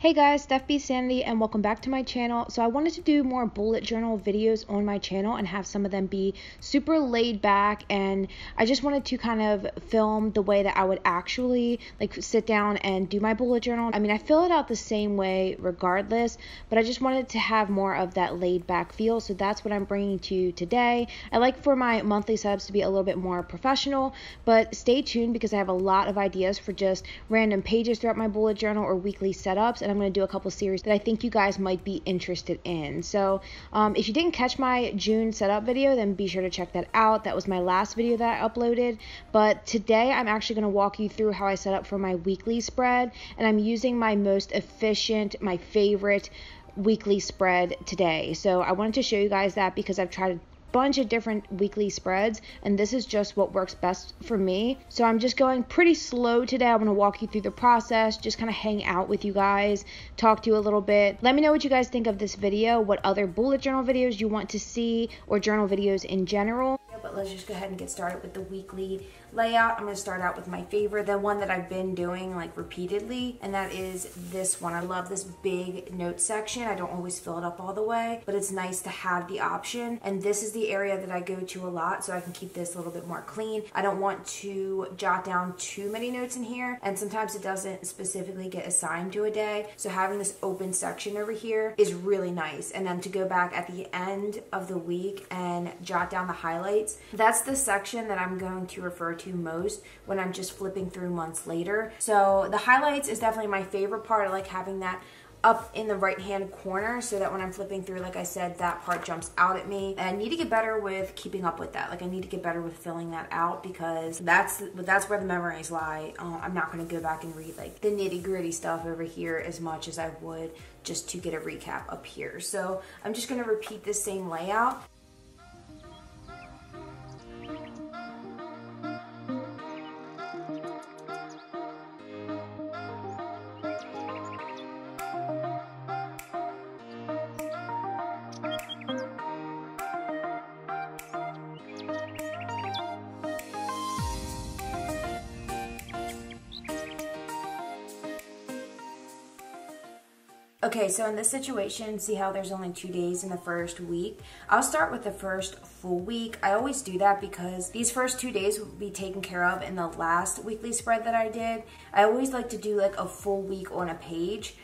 Hey guys, Steph Sanity, and welcome back to my channel. So I wanted to do more bullet journal videos on my channel and have some of them be super laid back, and I just wanted to kind of film the way that I would actually like sit down and do my bullet journal. I mean, I fill it out the same way regardless, but I just wanted to have more of that laid back feel, so that's what I'm bringing to you today. I like for my monthly setups to be a little bit more professional, but stay tuned because I have a lot of ideas for just random pages throughout my bullet journal or weekly setups, and I'm going to do a couple series that I think you guys might be interested in. So if you didn't catch my June setup video, then be sure to check that out. That was my last video that I uploaded, but today I'm actually going to walk you through how I set up for my weekly spread, and I'm using my most efficient, my favorite weekly spread today. So I wanted to show you guys that because I've tried bunch of different weekly spreads, and this is just what works best for me. So I'm just going pretty slow today. I'm going to walk you through the process, just kind of hang out with you guys, talk to you a little bit. Let me know what you guys think of this video, what other bullet journal videos you want to see, or journal videos in general. But let's just go ahead and get started with the weekly layout. I'm going to start out with my favorite, the one that I've been doing like repeatedly, and that is this one. I love this big note section. I don't always fill it up all the way, but it's nice to have the option, and this is the area that I go to a lot, so I can keep this a little bit more clean. I don't want to jot down too many notes in here, and sometimes it doesn't specifically get assigned to a day, so having this open section over here is really nice. And then to go back at the end of the week and jot down the highlights, that's the section that I'm going to refer to most when I'm just flipping through months later. So the highlights is definitely my favorite part. I like having that up in the right hand corner so that when I'm flipping through, like I said, that part jumps out at me. And I need to get better with keeping up with that. Like I need to get better with filling that out because that's where the memories lie. I'm not going to go back and read like the nitty gritty stuff over here as much as I would just to get a recap up here. So I'm just going to repeat this same layout. Okay, so in this situation, see how there's only 2 days in the first week? I'll start with the first full week. I always do that because these first 2 days will be taken care of in the last weekly spread that I did. I always like to do like a full week on a page.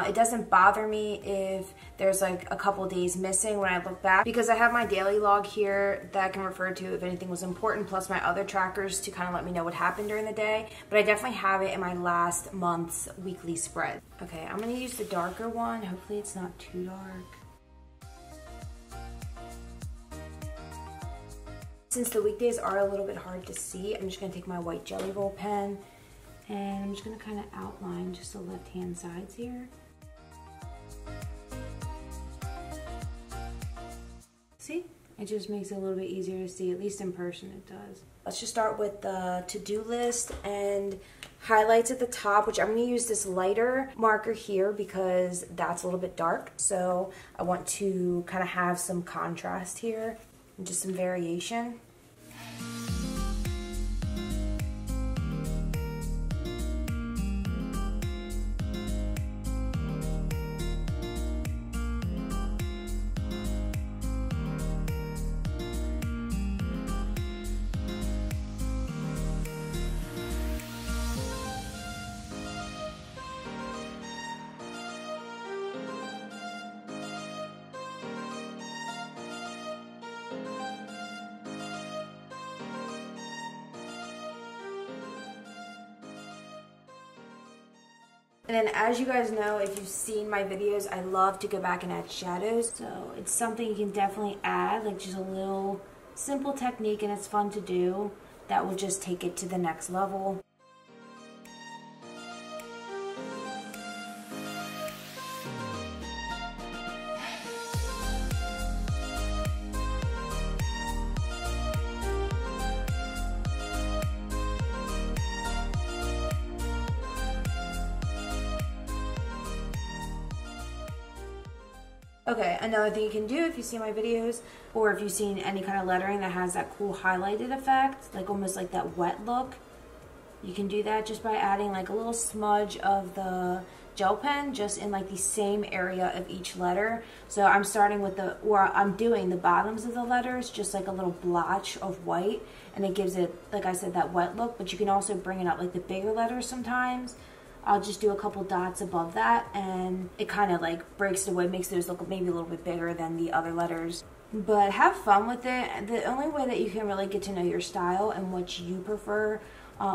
It doesn't bother me if there's like a couple days missing when I look back because I have my daily log here that I can refer to if anything was important, plus my other trackers to kind of let me know what happened during the day. But I definitely have it in my last month's weekly spread. Okay, I'm going to use the darker one. Hopefully it's not too dark. Since the weekdays are a little bit hard to see, I'm just going to take my white Jelly Roll pen and I'm just going to kind of outline just the left-hand sides here. See? It just makes it a little bit easier to see, at least in person it does. Let's just start with the to-do list and highlights at the top, which I'm going to use this lighter marker here because that's a little bit dark. So I want to kind of have some contrast here and just some variation. And then as you guys know, if you've seen my videos, I love to go back and add shadows. So it's something you can definitely add, like just a little simple technique, and it's fun to do. That will just take it to the next level. Okay, another thing you can do if you see my videos, or if you've seen any kind of lettering that has that cool highlighted effect, like almost like that wet look, You can do that just by adding like a little smudge of the gel pen just in like the same area of each letter. So I'm starting with I'm doing the bottoms of the letters, just like a little blotch of white, and it gives it, like I said, that wet look. But you can also bring it up like the bigger letters sometimes. I'll just do a couple dots above that, and it kind of like breaks it away, makes those look maybe a little bit bigger than the other letters. But have fun with it. The only way that you can really get to know your style and what you prefer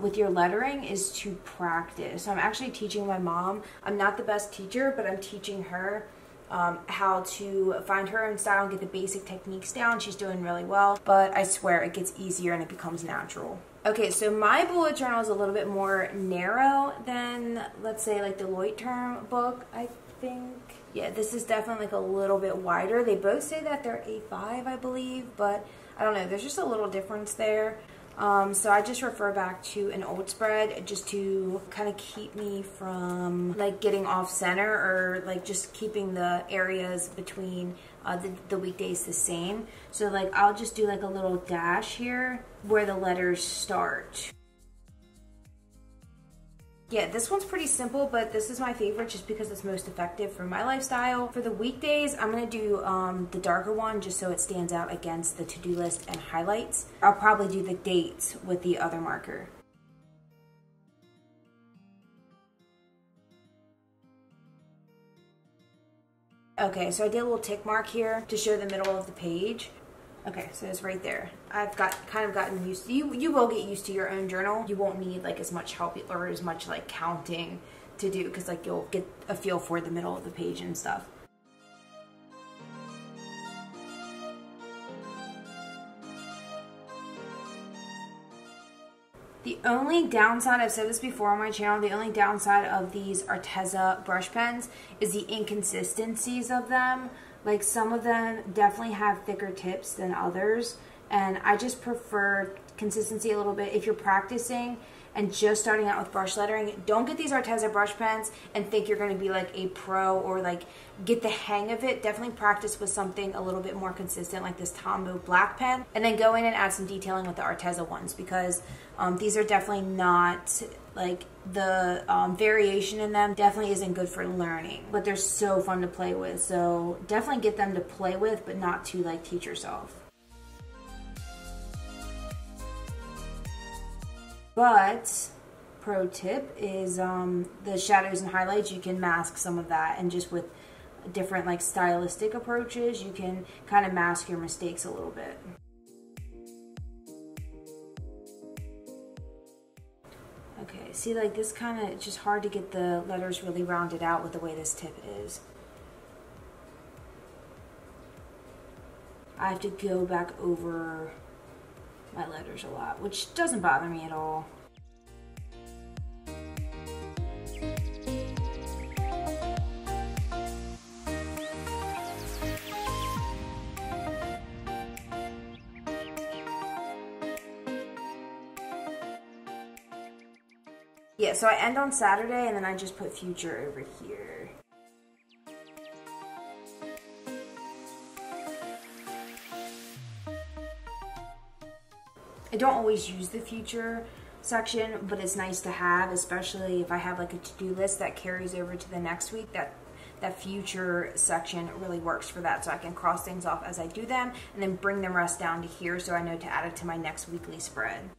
with your lettering is to practice. So I'm actually teaching my mom. I'm not the best teacher, but I'm teaching her how to find her own style and get the basic techniques down. She's doing really well, but I swear it gets easier and it becomes natural. Okay, so my bullet journal is a little bit more narrow than, let's say, like the Leuchtturm book, I think. Yeah, this is definitely like a little bit wider. They both say that they're A5, I believe, but I don't know. There's just a little difference there. So I just refer back to an old spread just to kind of keep me from like getting off center, or like just keeping the areas between the weekdays the same. So like I'll just do like a little dash here where the letters start. Yeah, this one's pretty simple, but this is my favorite just because it's most effective for my lifestyle. For the weekdays, I'm going to do the darker one just so it stands out against the to-do list and highlights. I'll probably do the dates with the other marker. Okay, so I did a little tick mark here to show the middle of the page. Okay, so it's right there. I've kind of gotten used to, you will get used to your own journal. You won't need like as much help or as much like counting to do, because like you'll get a feel for the middle of the page and stuff. The only downside, I've said this before on my channel, the only downside of these Arteza brush pens is the inconsistencies of them. Like some of them definitely have thicker tips than others, and I just prefer consistency a little bit. If you're practicing and just starting out with brush lettering, don't get these Arteza brush pens and think you're going to be like a pro or like get the hang of it. Definitely practice with something a little bit more consistent like this Tombow black pen, and then go in and add some detailing with the Arteza ones, because these are definitely not like the variation in them definitely isn't good for learning, but they're so fun to play with. So definitely get them to play with, but not to like teach yourself. But pro tip is the shadows and highlights, you can mask some of that, and just with different like stylistic approaches you can kind of mask your mistakes a little bit. Okay, see, like this kind of, it's just hard to get the letters really rounded out with the way this tip is. I have to go back over my letters a lot, which doesn't bother me at all. Yeah, so I end on Saturday and then I just put future over here. I don't always use the future section, but it's nice to have, especially if I have like a to-do list that carries over to the next week. That future section really works for that, so I can cross things off as I do them and then bring the rest down to here so I know to add it to my next weekly spread.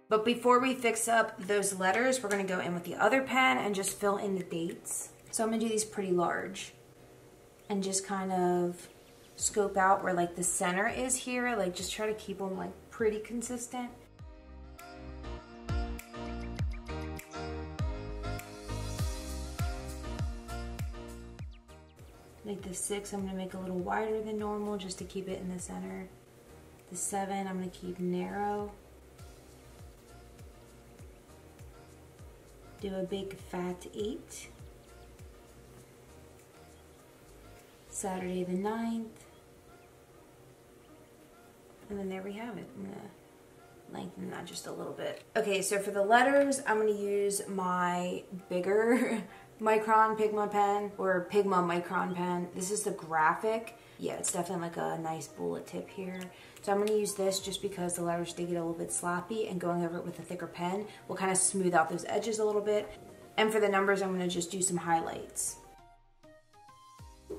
But before we fix up those letters, we're going to go in with the other pen and just fill in the dates. So I'm going to do these pretty large and just kind of scope out where like the center is here. Like just try to keep them like pretty consistent. Like the 6, I'm going to make a little wider than normal just to keep it in the center. The 7, I'm going to keep narrow. Do a big fat 8. Saturday the 9th. And then there we have it. I'm gonna lengthen that just a little bit. Okay, so for the letters, I'm gonna use my bigger Micron Pigma pen or Pigma Micron pen. This is the graphic. Yeah, it's definitely like a nice bullet tip here. So I'm going to use this just because the letters did get a little bit sloppy, and going over it with a thicker pen will kind of smooth out those edges a little bit. And for the numbers, I'm going to just do some highlights.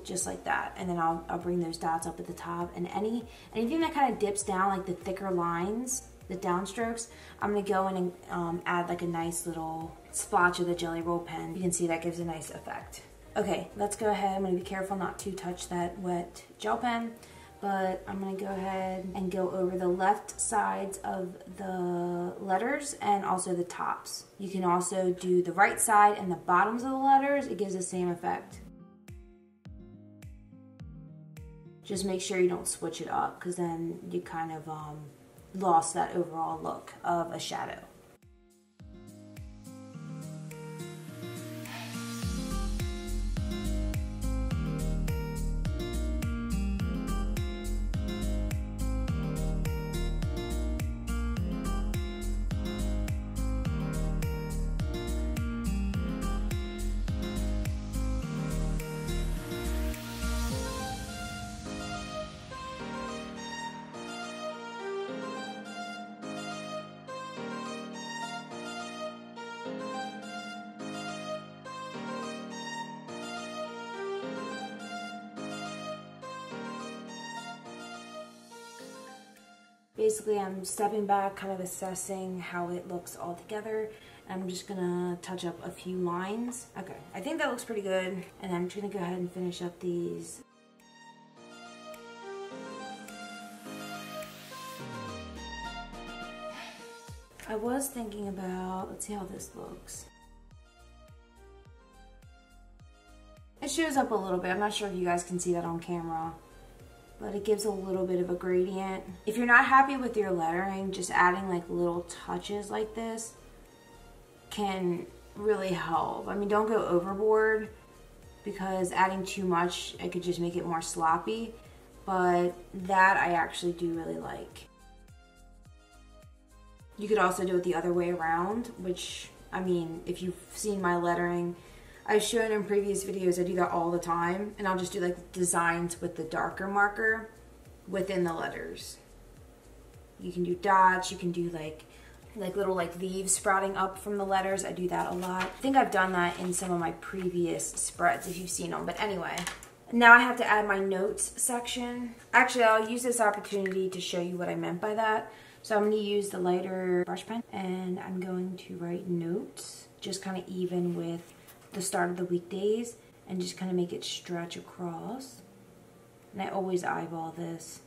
Just like that. And then I'll bring those dots up at the top. And anything that kind of dips down, like the thicker lines, the downstrokes, I'm going to go in and add like a nice little splotch of the Jelly Roll pen. You can see that gives a nice effect. Okay, let's go ahead. I'm going to be careful not to touch that wet gel pen, but I'm going to go ahead and go over the left sides of the letters and also the tops. You can also do the right side and the bottoms of the letters. It gives the same effect. Just make sure you don't switch it up, because then you kind of lost that overall look of a shadow. Basically, I'm stepping back, kind of assessing how it looks all together. I'm just gonna touch up a few lines. Okay, I think that looks pretty good. And I'm just gonna go ahead and finish up these. I was thinking about, let's see how this looks. It shows up a little bit. I'm not sure if you guys can see that on camera, but it gives a little bit of a gradient. If you're not happy with your lettering, just adding like little touches like this can really help. I mean, don't go overboard, because adding too much, it could just make it more sloppy, but that I actually do really like. You could also do it the other way around, which, I mean, if you've seen my lettering, I've shown in previous videos, I do that all the time, and I'll just do like designs with the darker marker within the letters. You can do dots, you can do like little like leaves sprouting up from the letters. I do that a lot. I think I've done that in some of my previous spreads if you've seen them, but anyway. Now I have to add my notes section. Actually, I'll use this opportunity to show you what I meant by that. So I'm going to use the lighter brush pen, and I'm going to write notes, just kind of even with the start of the weekdays, and just kind of make it stretch across. And I always eyeball this.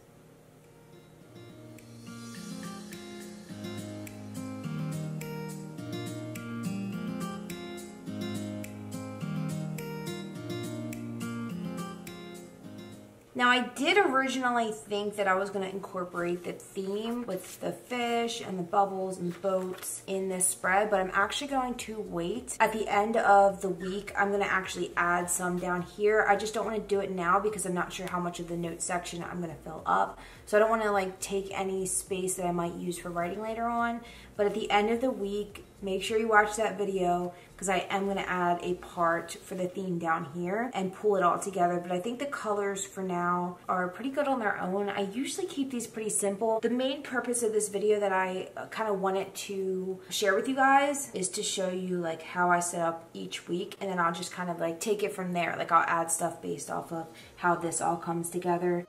Now, I did originally think that I was going to incorporate the theme with the fish and the bubbles and the boats in this spread, but I'm actually going to wait. At the end of the week, I'm going to actually add some down here. I just don't want to do it now because I'm not sure how much of the note section I'm going to fill up. So I don't want to like take any space that I might use for writing later on. But at the end of the week, make sure you watch that video, because I am going to add a part for the theme down here and pull it all together. But I think the colors for now are pretty good on their own. I usually keep these pretty simple. The main purpose of this video that I kind of wanted to share with you guys is to show you like how I set up each week, and then I'll just kind of like take it from there. Like I'll add stuff based off of how this all comes together.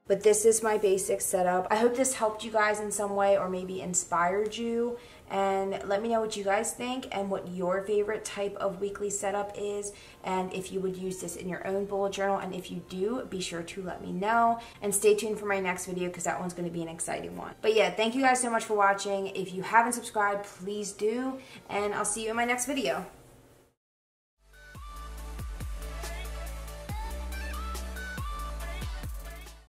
But this is my basic setup. I hope this helped you guys in some way, or maybe inspired you. And let me know what you guys think and what your favorite type of weekly setup is, and if you would use this in your own bullet journal. And if you do, be sure to let me know. And stay tuned for my next video, because that one's going to be an exciting one. But yeah, thank you guys so much for watching. If you haven't subscribed, please do. And I'll see you in my next video.